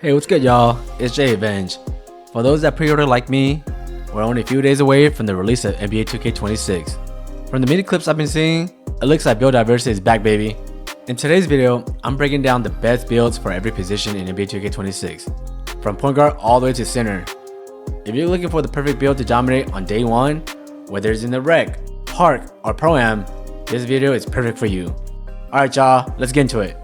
Hey, what's good, y'all? It's Jay Avenge. For those that pre-order like me, we're only a few days away from the release of NBA 2K26. From the mini clips I've been seeing, it looks like build diversity is back, baby. In today's video, I'm breaking down the best builds for every position in NBA 2K26, from point guard all the way to center. If you're looking for the perfect build to dominate on day one, whether it's in the rec, park, or pro-am, this video is perfect for you. Alright y'all, let's get into it.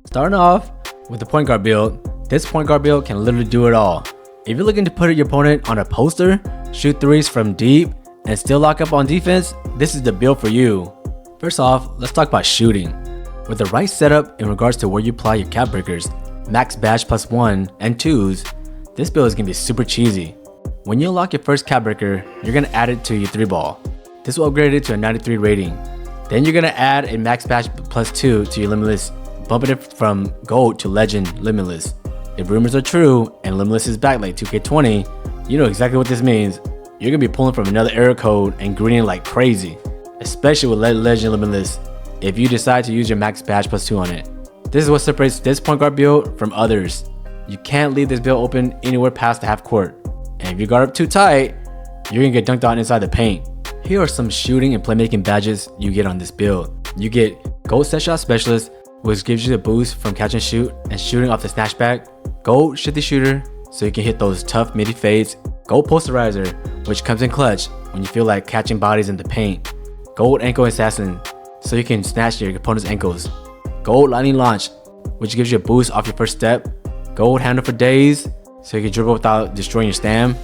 Starting off with the point guard build, this point guard build can literally do it all. If you're looking to put your opponent on a poster, shoot threes from deep, and still lock up on defense, this is the build for you. First off, let's talk about shooting. With the right setup in regards to where you apply your cap breakers, max badge +1 and 2s, this build is going to be super cheesy. When you unlock your first cap breaker, you're going to add it to your 3-ball. This will upgrade it to a 93 rating. Then you're going to add a max badge +2 to your limitless, bumping it from gold to legend limitless. If rumors are true and limitless is back like 2K20, you know exactly what this means. You're going to be pulling from another error code and greening like crazy, especially with legend limitless if you decide to use your max badge +2 on it. This is what separates this point guard build from others. You can't leave this build open anywhere past the half court, and if you guard up too tight, you're going to get dunked on inside the paint. Here are some shooting and playmaking badges you get on this build. You get gold set shot specialist, which gives you the boost from catch and shoot and shooting off the snatchback. Gold shifty shooter, so you can hit those tough midi fades. Gold posterizer, which comes in clutch when you feel like catching bodies in the paint. Gold ankle assassin, so you can snatch your opponent's ankles. Gold lightning launch, which gives you a boost off your first step. Gold handle for days, so you can dribble without destroying your stam.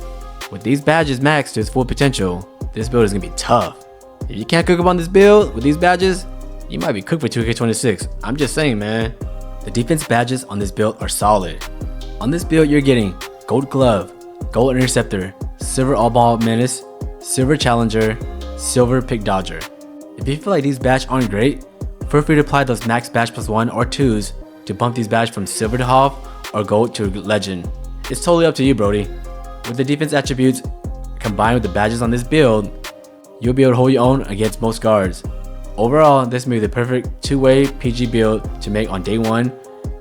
With these badges maxed to its full potential, this build is gonna be tough. If you can't cook up on this build with these badges, you might be cooked for 2K26. I'm just saying, man. The defense badges on this build are solid. On this build, you're getting gold glove, gold interceptor, silver all-ball menace, silver challenger, silver pick dodger. If you feel like these badges aren't great, feel free to apply those max badge +1 or 2s to bump these badges from silver to half or gold to legend. It's totally up to you, Brody. With the defense attributes combined with the badges on this build, you'll be able to hold your own against most guards. Overall, this may be the perfect two-way PG build to make on day one,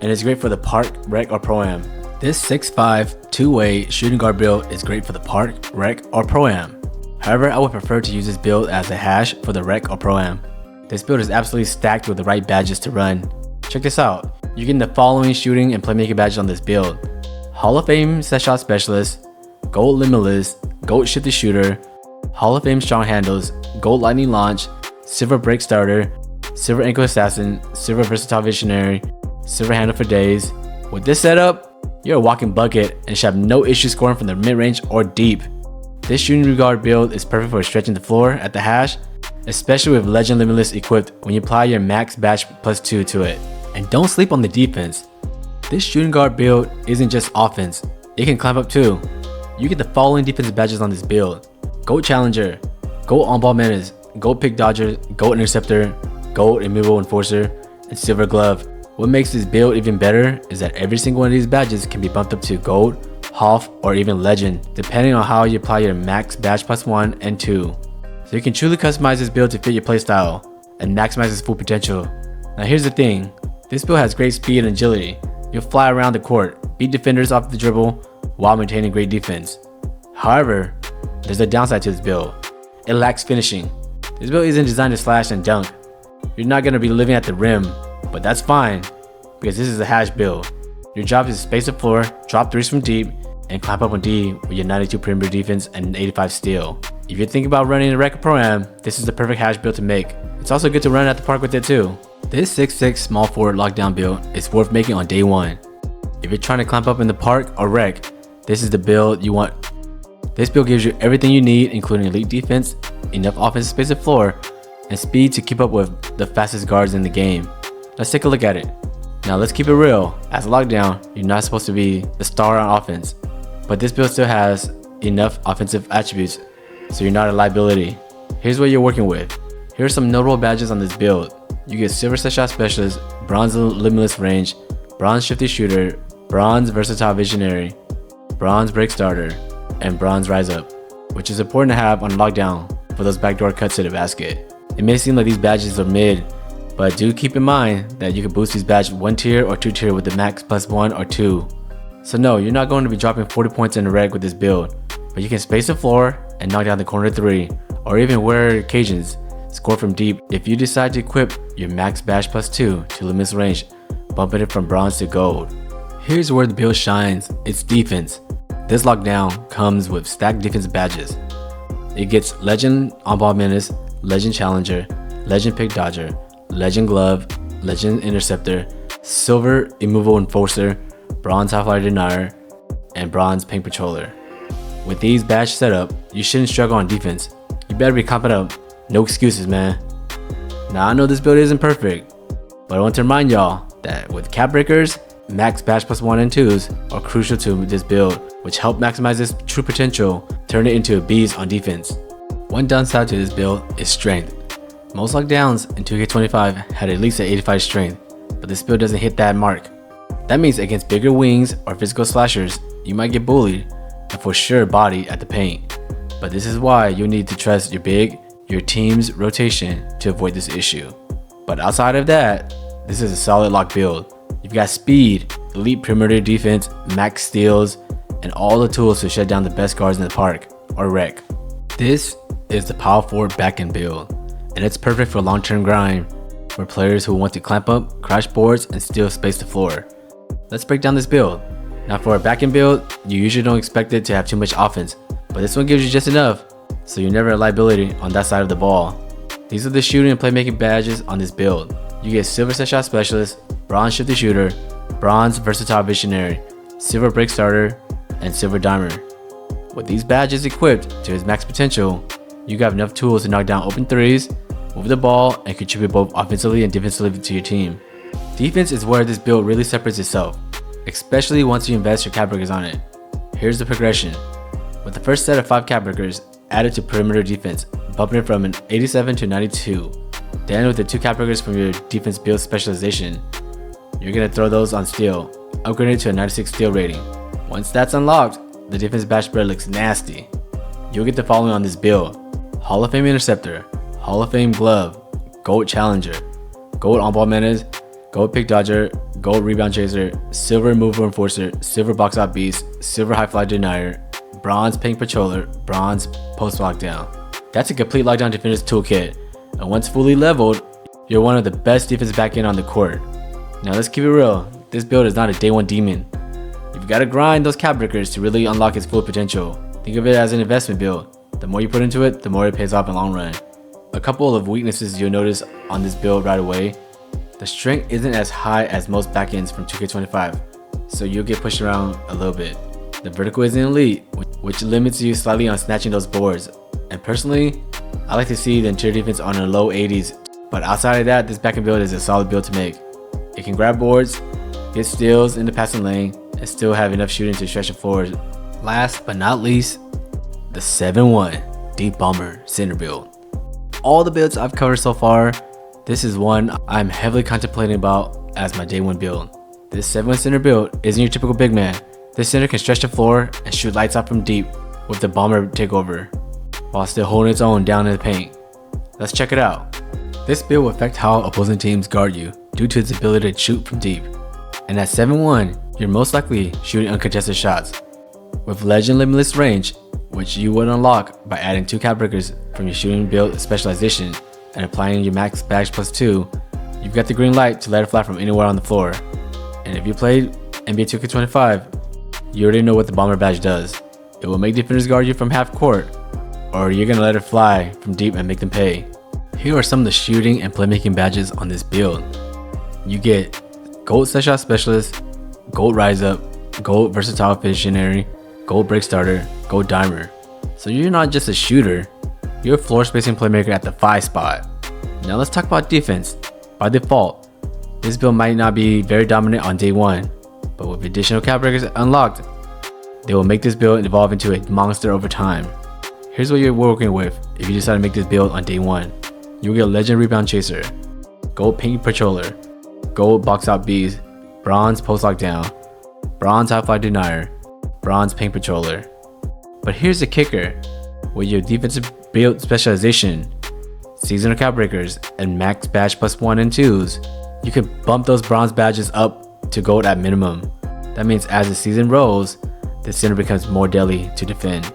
and it's great for the park, rec, or pro-am. This 6'5" two-way shooting guard build is great for the park, rec, or pro-am. However, I would prefer to use this build as a hash for the rec or pro-am. This build is absolutely stacked with the right badges to run. Check this out. You're getting the following shooting and playmaking badges on this build: Hall of Fame set shot specialist, gold limitless, gold shifty shooter, Hall of Fame strong handles, gold lightning launch, silver break starter, silver ankle assassin, silver versatile visionary, silver handle for days. With this setup, you're a walking bucket and should have no issue scoring from the mid-range or deep. This shooting guard build is perfect for stretching the floor at the hash, especially with legend limitless equipped when you apply your max badge +2 to it. And don't sleep on the defense. This shooting guard build isn't just offense, it can climb up too. You get the following defensive badges on this build: gold challenger, gold on-ball menace, gold pick dodger, gold interceptor, gold immutable enforcer, and silver glove. What makes this build even better is that every single one of these badges can be bumped up to gold, half, or even legend, depending on how you apply your max badge +1 and 2. So you can truly customize this build to fit your playstyle and maximize its full potential. Now here's the thing, this build has great speed and agility. You'll fly around the court, beat defenders off the dribble, while maintaining great defense. However, there's a downside to this build. It lacks finishing. This build isn't designed to slash and dunk. You're not going to be living at the rim, but that's fine, because this is a hash build. Your job is to space the floor, drop threes from deep, and climb up on D with your 92 perimeter defense and an 85 steal. If you're thinking about running a rec pro-am, this is the perfect hash build to make. It's also good to run at the park with it too. This 6'6" small forward lockdown build is worth making on day one. If you're trying to climb up in the park or rec, this is the build you want. This build gives you everything you need, including elite defense, enough offensive space the floor, and speed to keep up with the fastest guards in the game. Let's take a look at it. Now let's keep it real. As a lockdown, you're not supposed to be the star on offense, but this build still has enough offensive attributes, so you're not a liability. Here's what you're working with. Here are some notable badges on this build. You get silver set shot specialist, bronze limitless range, bronze shifty shooter, bronze versatile visionary, bronze break starter, and bronze rise up, which is important to have on lockdown. for those backdoor cuts to the basket. It may seem like these badges are mid, but do keep in mind that you can boost these badges 1 tier or 2 tier with the max +1 or 2. So no, you're not going to be dropping 40 points in the reg with this build, but you can space the floor and knock down the corner 3, or even where occasions, score from deep if you decide to equip your max bash +2 to limitless range, bumping it from bronze to gold. Here's where the build shines, its defense. This lockdown comes with stacked defense badges. It gets Legend On-Ball Menace, Legend Challenger, Legend Pick Dodger, Legend Glove, Legend Interceptor, Silver Immovable Enforcer, Bronze Half-Life Denier, and Bronze Paint Patroller. With these badge setup, you shouldn't struggle on defense. You better be confident up. No excuses, man. Now I know this build isn't perfect, but I want to remind y'all that with cap breakers, max bash +1 and 2s are crucial to this build, which help maximize its true potential, turn it into a beast on defense. One downside to this build is strength. Most lockdowns in 2K25 had at least an 85 strength, but this build doesn't hit that mark. That means against bigger wings or physical slashers, you might get bullied and for sure bodied at the paint. But this is why you need to trust your team's rotation to avoid this issue. But outside of that, this is a solid lock build. You've got speed, elite perimeter defense, max steals, and all the tools to shut down the best guards in the park or rec. This is the power forward backend build, and it's perfect for long-term grind for players who want to clamp up, crash boards, and still space the floor. Let's break down this build. Now for a backend build, you usually don't expect it to have too much offense, but this one gives you just enough, so you're never a liability on that side of the ball. These are the shooting and playmaking badges on this build. You get Silver Set Shot Specialist, Bronze Shifty Shooter, Bronze Versatile Visionary, Silver Break Starter, and Silver Dimer. With these badges equipped to its max potential, you got enough tools to knock down open threes, move the ball, and contribute both offensively and defensively to your team. Defense is where this build really separates itself, especially once you invest your cap breakers on it. Here's the progression. With the first set of 5 cap breakers added to perimeter defense, bumping it from an 87 to 92. Then with the 2 cap breakers from your defense build specialization, you're going to throw those on steal, upgrading it to a 96 steal rating. Once that's unlocked, the defense bash spread looks nasty. You'll get the following on this build: Hall of Fame Interceptor, Hall of Fame Glove, Gold Challenger, Gold On-Ball Menace, Gold Pick Dodger, Gold Rebound Chaser, Silver Immovable Enforcer, Silver Box Out Beast, Silver High-Fly Denier, Bronze Paint Patroller, Bronze Post Lockdown. That's a complete lockdown defender's toolkit, and once fully leveled, you're one of the best defense back end on the court. Now let's keep it real, this build is not a day 1 demon. You've got to grind those cap breakers to really unlock its full potential. Think of it as an investment build. The more you put into it, the more it pays off in the long run. A couple of weaknesses you'll notice on this build right away. The strength isn't as high as most backends from 2K25, so you'll get pushed around a little bit. The vertical isn't elite, which limits you slightly on snatching those boards. And personally, I like to see the interior defense on the low 80s, but outside of that, this backend build is a solid build to make. It can grab boards, get steals in the passing lane, and still have enough shooting to stretch the floor. Last but not least, the 7-1 Deep Bomber Center build. All the builds I've covered so far, this is one I'm heavily contemplating about as my day 1 build. This 7-1 center build isn't your typical big man. This center can stretch the floor and shoot lights out from deep with the bomber takeover, while still holding its own down in the paint. Let's check it out. This build will affect how opposing teams guard you due to its ability to shoot from deep. And at 7-1, you're most likely shooting uncontested shots. With Legend Limitless Range, which you would unlock by adding 2 cap breakers from your shooting build specialization and applying your max bash +2, you've got the green light to let it fly from anywhere on the floor. And if you played NBA 2K25, you already know what the bomber badge does. It will make defenders guard you from half court, or you're gonna let it fly from deep and make them pay. Here are some of the shooting and playmaking badges on this build. You get Gold Set Shot Specialist, Gold Rise Up, Gold Versatile Visionary, Gold Break Starter, Gold Dimer. So you're not just a shooter, you're a floor spacing playmaker at the 5 spot. Now let's talk about defense. By default, this build might not be very dominant on day 1, but with additional cap breakers unlocked, they will make this build evolve into a monster over time. Here's what you're working with if you decide to make this build on day 1. You'll get Legend Rebound Chaser, Gold Paint Patroller, Gold Box Out Beast, Bronze Post Lockdown, Bronze High-Fly Denier, Bronze Paint Patroller. But here's the kicker. With your defensive build specialization, seasonal cap breakers, and max badge +1 and 2s, you can bump those bronze badges up to gold at minimum. That means as the season rolls, the center becomes more deadly to defend.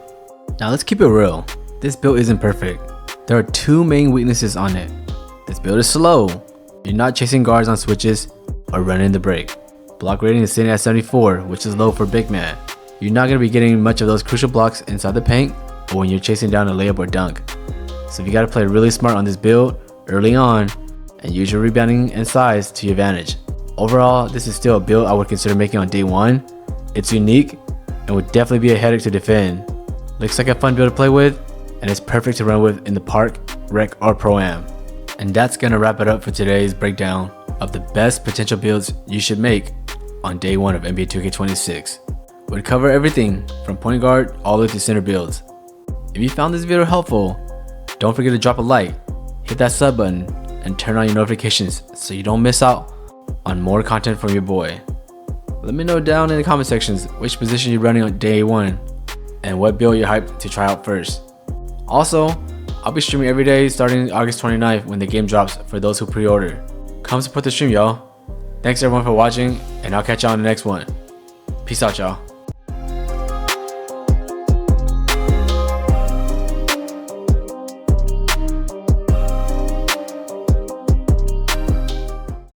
Now let's keep it real. This build isn't perfect. There are two main weaknesses on it. This build is slow. You're not chasing guards on switches or running the break. Block rating is sitting at 74, which is low for big man. You're not going to be getting much of those crucial blocks inside the paint or when you're chasing down a layup or dunk. So you got to play really smart on this build early on and use your rebounding and size to your advantage. Overall, this is still a build I would consider making on day 1. It's unique and would definitely be a headache to defend. Looks like a fun build to play with, and it's perfect to run with in the park, rec, or pro-am. And that's gonna wrap it up for today's breakdown of the best potential builds you should make on day 1 of NBA 2K26. We'll cover everything from point guard all the way to center builds. If you found this video helpful, don't forget to drop a like, hit that sub button, and turn on your notifications so you don't miss out on more content from your boy. Let me know down in the comment sections which position you're running on day 1 and what build you're hyped to try out first. Also, I'll be streaming every day starting August 29th when the game drops for those who pre-order. Come support the stream, y'all. Thanks everyone for watching, and I'll catch y'all on the next one. Peace out, y'all.